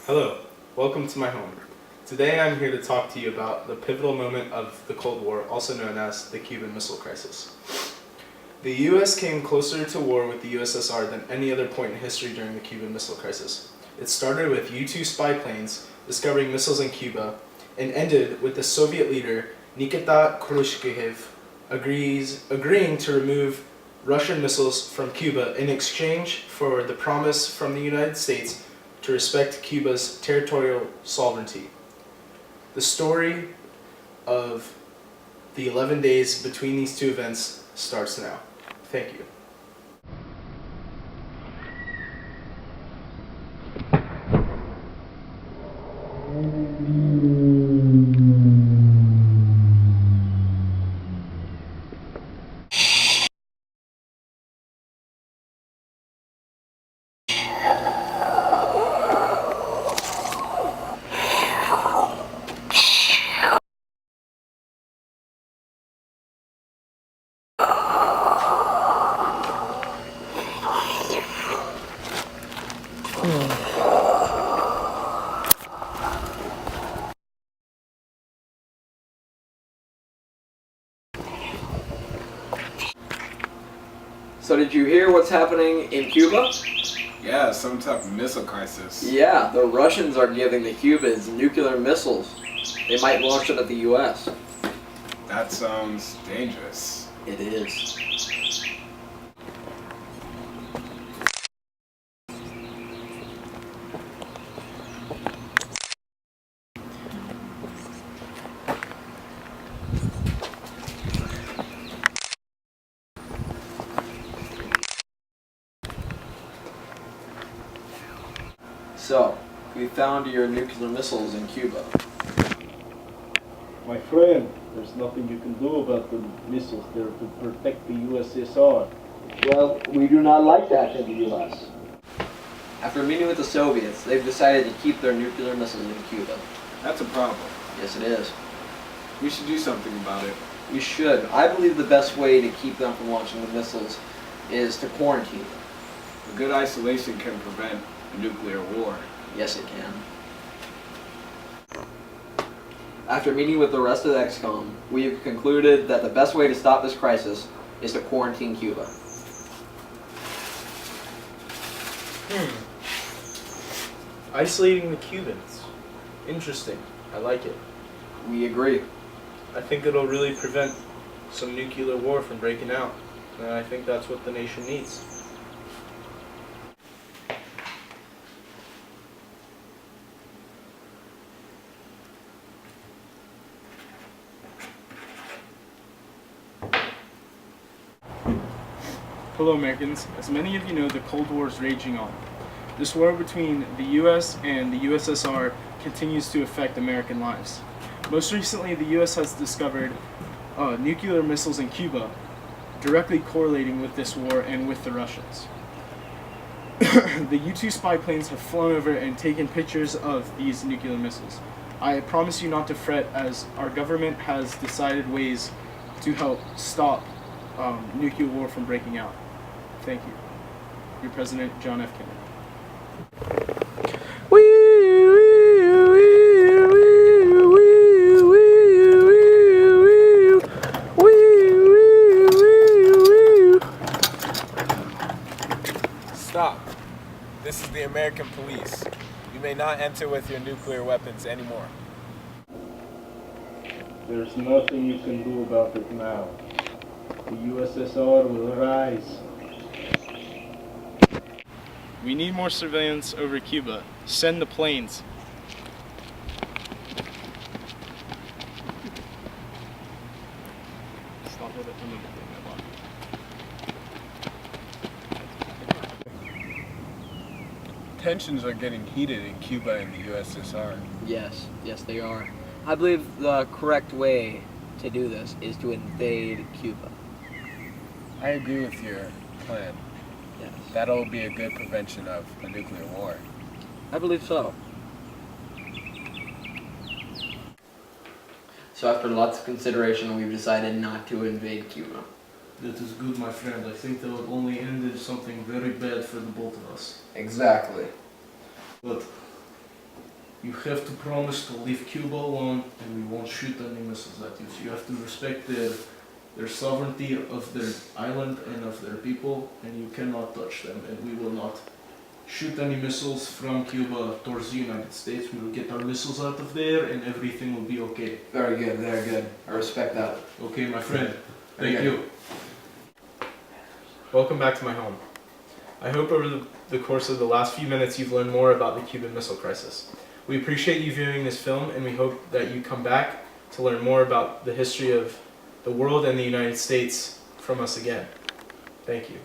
Hello, welcome to my home. Today I'm here to talk to you about the pivotal moment of the Cold War, also known as the Cuban Missile Crisis. The U.S. came closer to war with the USSR than any other point in history during the Cuban Missile Crisis. It started with U-2 spy planes discovering missiles in Cuba, and ended with the Soviet leader Nikita Khrushchev agreeing to remove Russian missiles from Cuba in exchange for the promise from the United States to respect Cuba's territorial sovereignty. The story of the 11 days between these two events starts now. Thank you. So did you hear what's happening in Cuba? Yeah, some type of missile crisis. Yeah, the Russians are giving the Cubans nuclear missiles. They might launch them at the U.S. That sounds dangerous. It is. So, we found your nuclear missiles in Cuba. My friend, there's nothing you can do about the missiles. They're to protect the USSR. Well, we do not like that in the U.S. After meeting with the Soviets, they've decided to keep their nuclear missiles in Cuba. That's a problem. Yes, it is. We should do something about it. We should. I believe the best way to keep them from launching the missiles is to quarantine them. A good isolation can prevent a nuclear war. Yes, it can. After meeting with the rest of the XCOM, we have concluded that the best way to stop this crisis is to quarantine Cuba. Isolating the Cubans. Interesting. I like it. We agree. I think it'll really prevent some nuclear war from breaking out. And I think that's what the nation needs. Hello Americans. As many of you know, the Cold War is raging on. This war between the US and the USSR continues to affect American lives. Most recently, the US has discovered nuclear missiles in Cuba, directly correlating with this war and with the Russians. The U-2 spy planes have flown over and taken pictures of these nuclear missiles. I promise you not to fret, as our government has decided ways to help stop nuclear war from breaking out. Thank you. Your President, John F. Kennedy. Stop. This is the American police. You may not enter with your nuclear weapons anymore. There's nothing you can do about it now. The USSR will rise. We need more surveillance over Cuba. Send the planes. Stop it. Tensions are getting heated in Cuba and the USSR. Yes, they are. I believe the correct way to do this is to invade Cuba. I agree with your plan. Yes. That'll be a good prevention of a nuclear war. I believe so. So after lots of consideration, we've decided not to invade Cuba. That is good, my friend. I think that would only end in something very bad for the both of us. Exactly. But You have to promise to leave Cuba alone, and we won't shoot any missiles at you. So you have to respect their sovereignty of their island and of their people, and you cannot touch them. And we will not shoot any missiles from Cuba towards the United States. We will get our missiles out of there, and everything will be okay. Very good, very good. I respect that. Okay, my friend. Very Thank good. you. Welcome back to my home. I hope over the course of the last few minutes you've learned more about the Cuban Missile Crisis. We appreciate you viewing this film, and we hope that you come back to learn more about the history of the world and the United States from us again. Thank you.